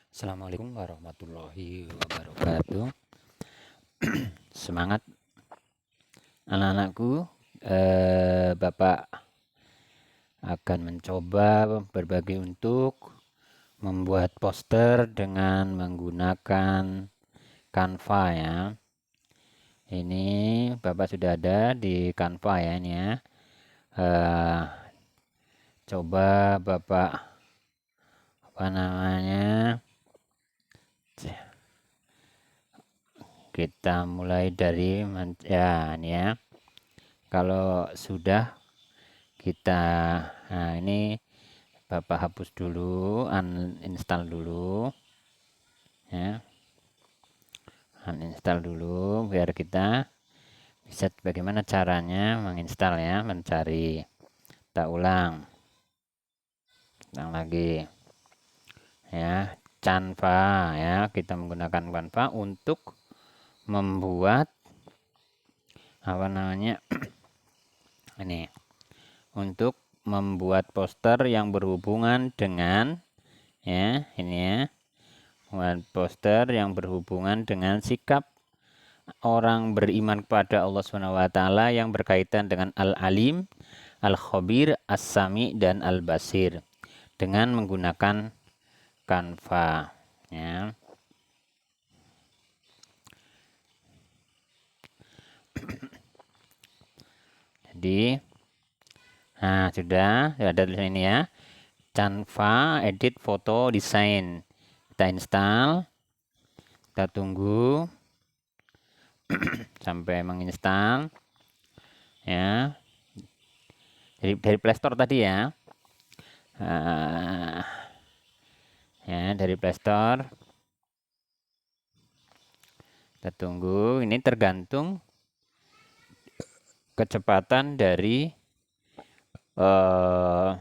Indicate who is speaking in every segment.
Speaker 1: Assalamualaikum warahmatullahi wabarakatuh. Semangat anak-anakku. Bapak akan mencoba berbagi untuk membuat poster dengan menggunakan Canva ya. Ini Bapak sudah ada di Canva ya ini ya. Coba Bapak apa namanya? Kita mulai dari ya ini ya. Kalau sudah kita ini Bapak hapus dulu, uninstall dulu ya, uninstall dulu biar kita bisa bagaimana caranya menginstal ya, mencari. Kita ulang lagi ya, Canva ya, kita menggunakan Canva untuk membuat apa namanya ini, untuk membuat poster yang berhubungan dengan ya ini ya, membuat poster yang berhubungan dengan sikap orang beriman kepada Allah SWT yang berkaitan dengan Al-Alim, Al-Khabir, As-Sami, dan Al-Basir dengan menggunakan Canva ya. Jadi sudah ada tulisan ini ya, Canva edit foto desain. Kita install, kita tunggu sampai menginstal ya. Dari Play Store tadi ya. Ya dari Play Store. Kita tunggu, ini tergantung kecepatan dari apa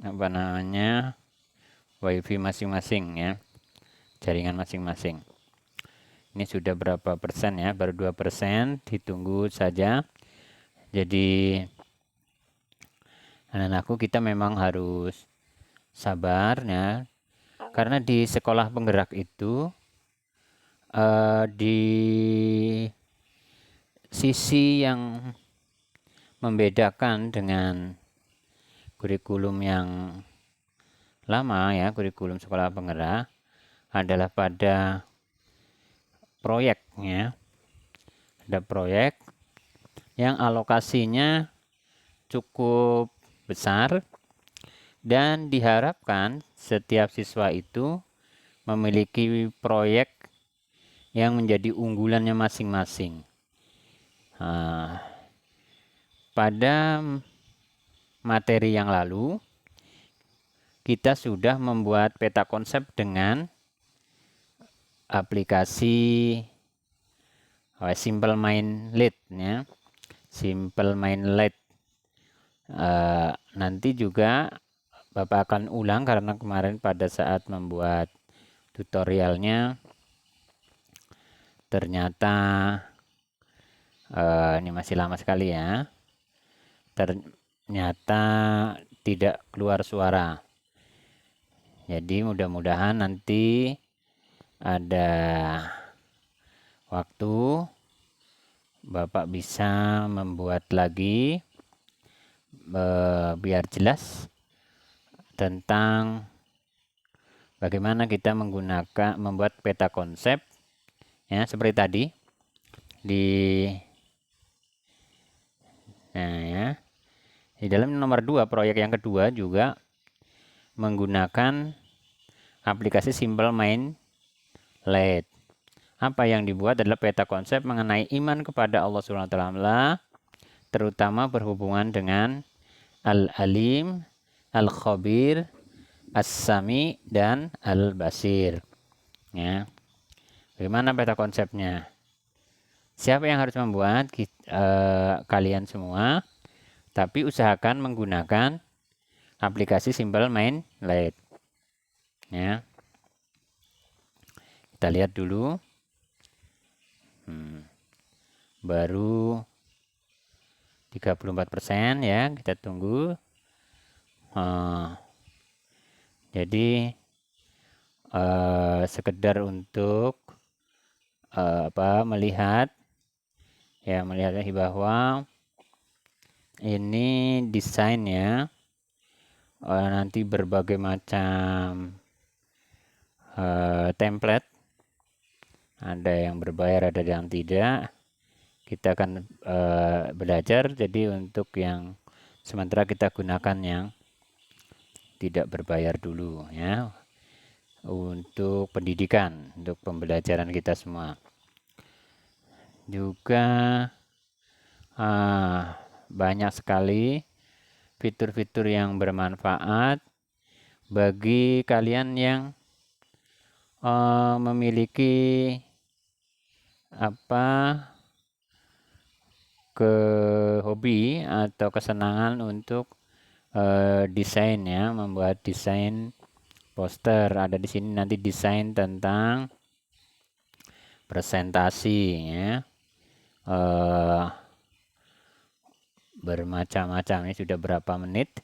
Speaker 1: namanya WiFi masing-masing ya, jaringan masing-masing. Ini sudah berapa persen ya? Baru 2%, ditunggu saja. Jadi anak-anakku, kita memang harus sabar ya, karena di sekolah penggerak itu di sisi yang membedakan dengan kurikulum yang lama ya, kurikulum sekolah penggerak adalah pada proyeknya. Ada proyek yang alokasinya cukup besar dan diharapkan setiap siswa itu memiliki proyek yang menjadi unggulannya masing-masing. Pada materi yang lalu kita sudah membuat peta konsep dengan aplikasi Simple Mindlet ya, Simple Mindlet. Nanti juga Bapak akan ulang karena kemarin pada saat membuat tutorialnya ternyata ini masih lama sekali ya, ternyata tidak keluar suara. Jadi mudah-mudahan nanti ada waktu Bapak bisa membuat lagi biar jelas tentang bagaimana kita membuat peta konsep ya, seperti tadi di dalam nomor 2 proyek yang kedua juga menggunakan aplikasi Simple Mindlet. Apa yang dibuat adalah peta konsep mengenai iman kepada Allah SWT, terutama berhubungan dengan Al-Alim, Al-Khabir, As-Sami, dan Al-Basir ya. Bagaimana peta konsepnya? Siapa yang harus membuat? Kalian semua, tapi usahakan menggunakan aplikasi Simple Mindlet ya. Kita lihat dulu. Baru 34% ya, kita tunggu. Jadi sekedar untuk melihat bahwa ini desainnya nanti berbagai macam template, ada yang berbayar, ada yang tidak. Kita akan belajar, jadi untuk yang sementara kita gunakan yang tidak berbayar dulu ya, untuk pendidikan, untuk pembelajaran kita semua. Juga banyak sekali fitur-fitur yang bermanfaat bagi kalian yang memiliki hobi atau kesenangan untuk desain ya, membuat desain poster. Ada di sini nanti desain tentang presentasi ya, bermacam-macam. Ini sudah berapa menit?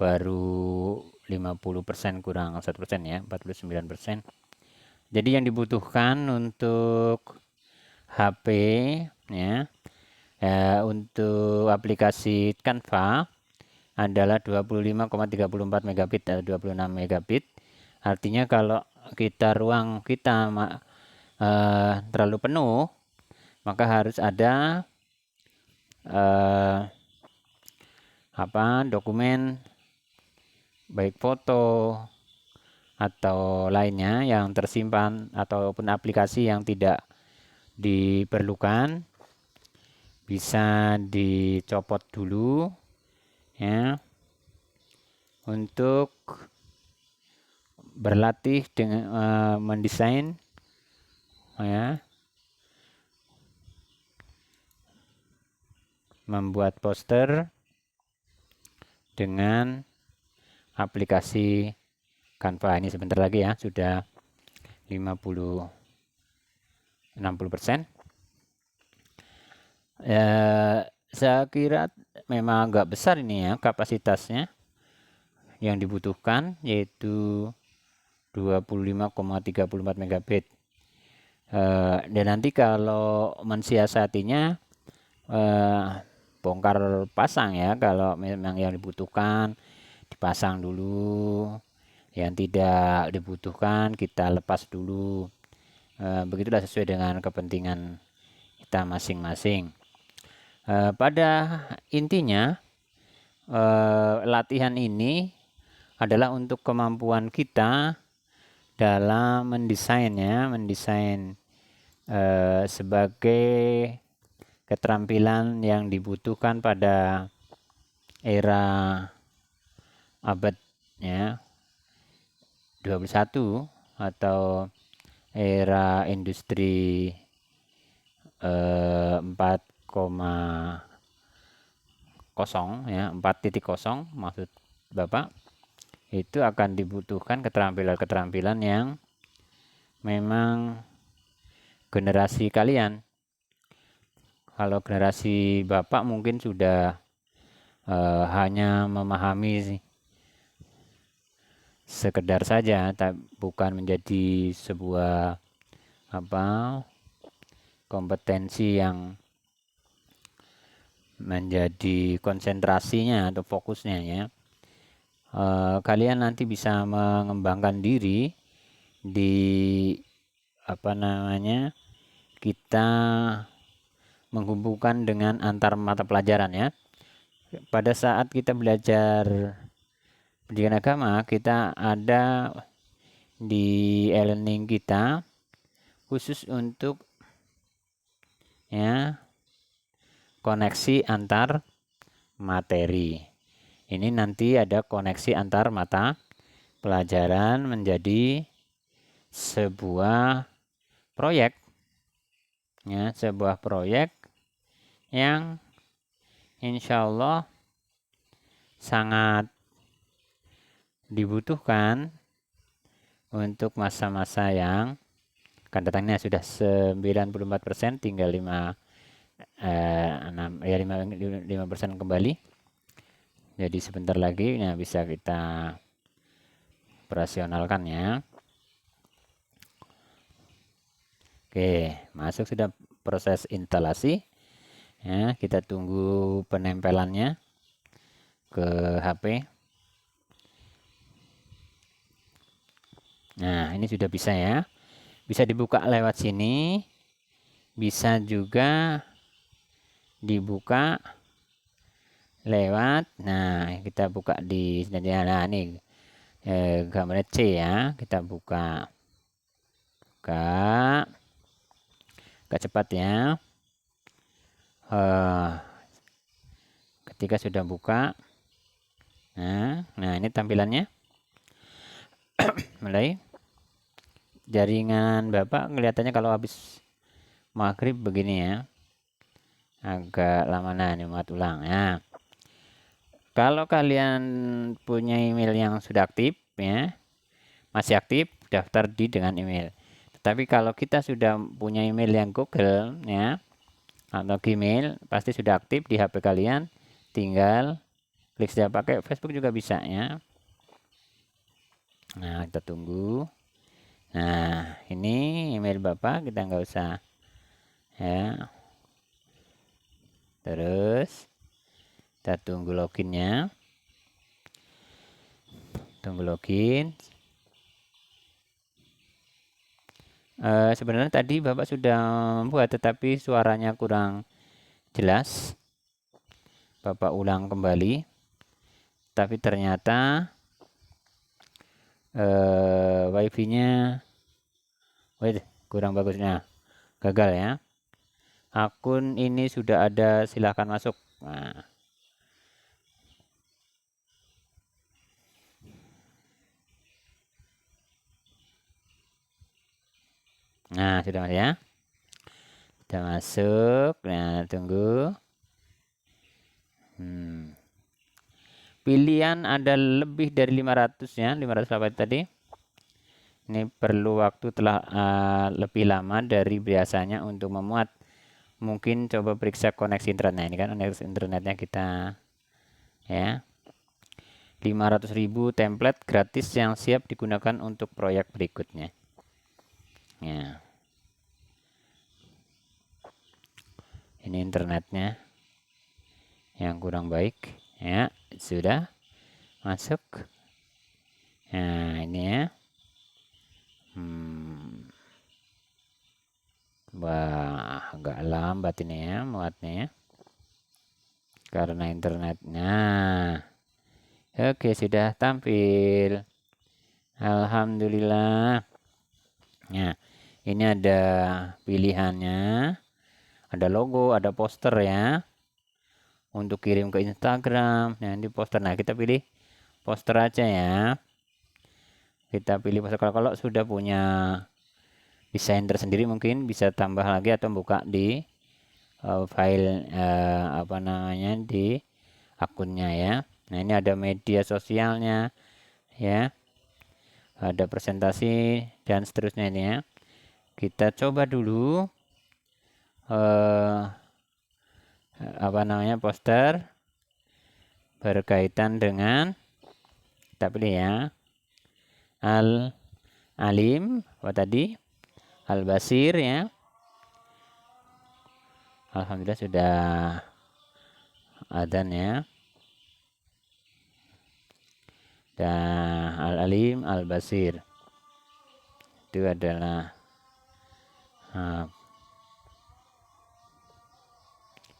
Speaker 1: Baru 50% kurang 1% ya, 49%. Jadi yang dibutuhkan untuk HP ya, untuk aplikasi Canva adalah 25,34 megabit atau 26 megabit. Artinya kalau ruang kita terlalu penuh, maka harus ada dokumen baik foto atau lainnya yang tersimpan ataupun aplikasi yang tidak diperlukan, bisa dicopot dulu ya, untuk berlatih dengan mendesain ya, membuat poster dengan aplikasi Canva. Ini sebentar lagi ya, sudah 60% saya kira memang agak besar ini ya kapasitasnya yang dibutuhkan, yaitu 25,34 megabit. Dan nanti kalau mensiasatinya bongkar pasang ya, kalau memang yang dibutuhkan dipasang dulu, yang tidak dibutuhkan kita lepas dulu. Begitulah sesuai dengan kepentingan kita masing-masing. Pada intinya latihan ini adalah untuk kemampuan kita dalam mendesain sebagai keterampilan yang dibutuhkan pada era abad ya 21 atau era industri 4,0 ya, 4.0 maksud Bapak. Itu akan dibutuhkan keterampilan-keterampilan yang memang generasi kalian. Kalau generasi Bapak mungkin sudah hanya memahami sekedar saja, bukan menjadi sebuah kompetensi yang menjadi konsentrasinya atau fokusnya ya. Kalian nanti bisa mengembangkan diri di kita menghubungkan dengan antar mata pelajaran ya. Pada saat kita belajar pendidikan agama, kita ada di e-learning kita khusus untuk ya koneksi antar materi. Ini nanti ada koneksi antar mata pelajaran menjadi sebuah proyek ya, sebuah proyek yang insya Allah sangat dibutuhkan untuk masa-masa yang akan datangnya. Sudah 94%, tinggal 5% kembali. Jadi sebentar lagi ya bisa kita operasionalkan ya. Oke, masuk sudah proses instalasi. Ya, kita tunggu penempelannya ke HP. Nah, ini sudah bisa ya. Bisa dibuka lewat sini. Bisa juga dibuka lewat. Nah, kita buka di sini. Nah, ini gambarnya C ya. Kita buka. Buka. Agak cepat ya. Ketika sudah buka. Nah ini tampilannya. Mulai. Jaringan Bapak kelihatannya kalau habis maghrib begini ya. Agak lama. Nah ini muat ulang ya. Kalau kalian punya email yang sudah aktif ya, masih aktif, daftar dengan email. Tetapi kalau kita sudah punya email yang Google ya atau Gmail, pasti sudah aktif di HP kalian, tinggal klik saja. Pakai Facebook juga bisa ya. Nah kita tunggu. Nah ini email Bapak, kita nggak usah ya. Terus kita tunggu loginnya. Tunggu login. Sebenarnya tadi Bapak sudah membuat, tetapi suaranya kurang jelas. Bapak ulang kembali. Tapi ternyata wifi-nya kurang bagusnya. Gagal ya. Akun ini sudah ada, silahkan masuk. Nah sudah masuk ya. Sudah masuk. Nah tunggu. Pilihan ada lebih dari 500 ya, 500 apa tadi. Ini perlu waktu lebih lama dari biasanya untuk memuat. Mungkin coba periksa koneksi internet. Ini kan koneksi internetnya kita ya. 500.000 template gratis yang siap digunakan untuk proyek berikutnya. Ya. Ini internetnya yang kurang baik ya. Sudah masuk. Nah ini ya. Wah agak lambat ini ya muatnya ya, karena internetnya. Oke sudah tampil, alhamdulillah. Nah ini ada pilihannya, ada logo, ada poster ya untuk kirim ke Instagram. Nah ini poster. Nah kita pilih poster aja ya. Kita pilih poster. Kalau sudah punya desain tersendiri mungkin bisa tambah lagi atau buka di file apa namanya di akunnya ya. Nah ini ada media sosialnya ya, ada presentasi dan seterusnya ini ya. Kita coba dulu apa namanya poster berkaitan dengan, kita pilih ya, Al-Alim apa tadi, Al-Basir ya. Alhamdulillah sudah adzan ya. Dan Al-Alim Al-Basir itu adalah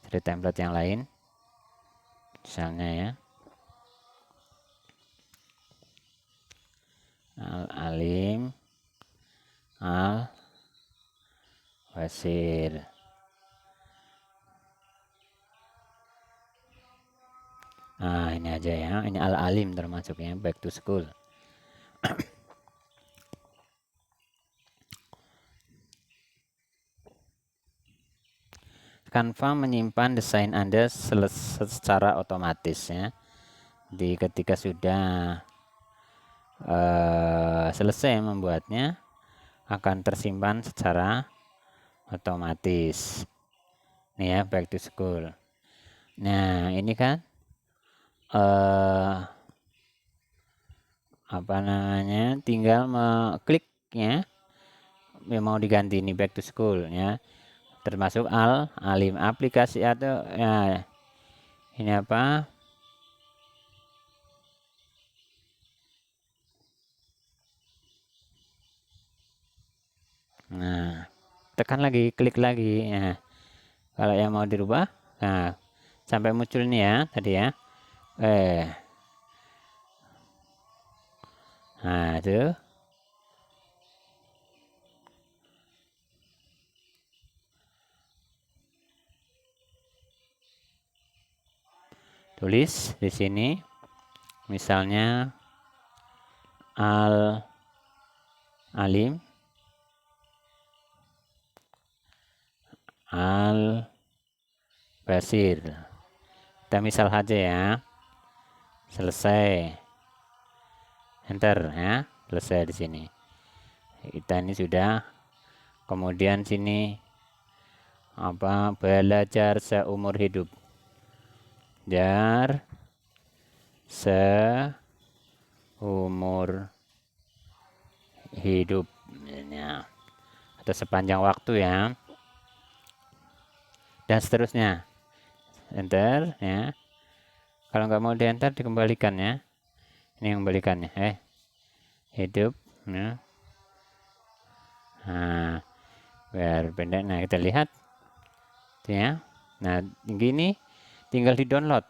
Speaker 1: dari template yang lain misalnya ya, Al-Alim Al-Basir. Nah ini aja ya, ini Al-Alim termasuk ya, back to school. Canva menyimpan desain Anda secara otomatis ya. Jadi ketika sudah selesai membuatnya, akan tersimpan secara otomatis. Nih ya, back to school. Nah ini kan apa namanya, tinggal mengklik ya, yang mau diganti ini back to school ya, termasuk alim aplikasi atau ya, ini apa, nah tekan lagi, klik lagi ya. Kalau yang mau dirubah, nah sampai muncul ini ya tadi ya, nah itu tulis di sini misalnya alim al basir, kita misal aja ya, selesai, enter ya, selesai di sini. Kita ini sudah, kemudian sini apa, belajar seumur hidup, jar seumur hidup ya, atau sepanjang waktu ya, dan seterusnya, enter ya. Kalau nggak mau di enter, dikembalikan ya, ini yang kembalikannya hidup ya. Nah biar pendek, nah kita lihat ya, nah gini tinggal di download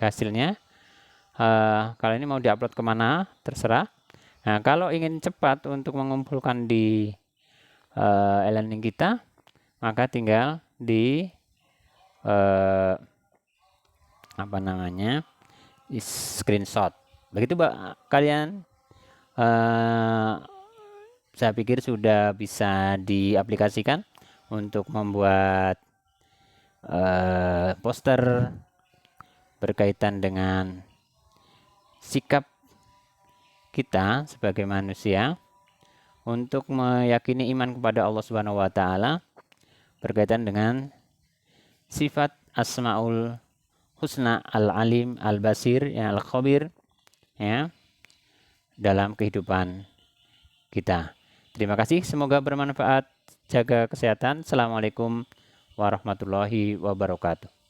Speaker 1: hasilnya. Kalau ini mau diupload kemana terserah. Nah kalau ingin cepat untuk mengumpulkan di e-learning kita, maka tinggal di apa namanya, screenshot begitu kalian. Saya pikir sudah bisa diaplikasikan untuk membuat poster berkaitan dengan sikap kita sebagai manusia untuk meyakini iman kepada Allah Subhanahu wa taala berkaitan dengan sifat Asmaul Husna, Al-Alim, Al-Basir, ya, Al-Khabir ya, dalam kehidupan kita. Terima kasih, semoga bermanfaat. Jaga kesehatan. Assalamualaikum warahmatullahi wabarakatuh.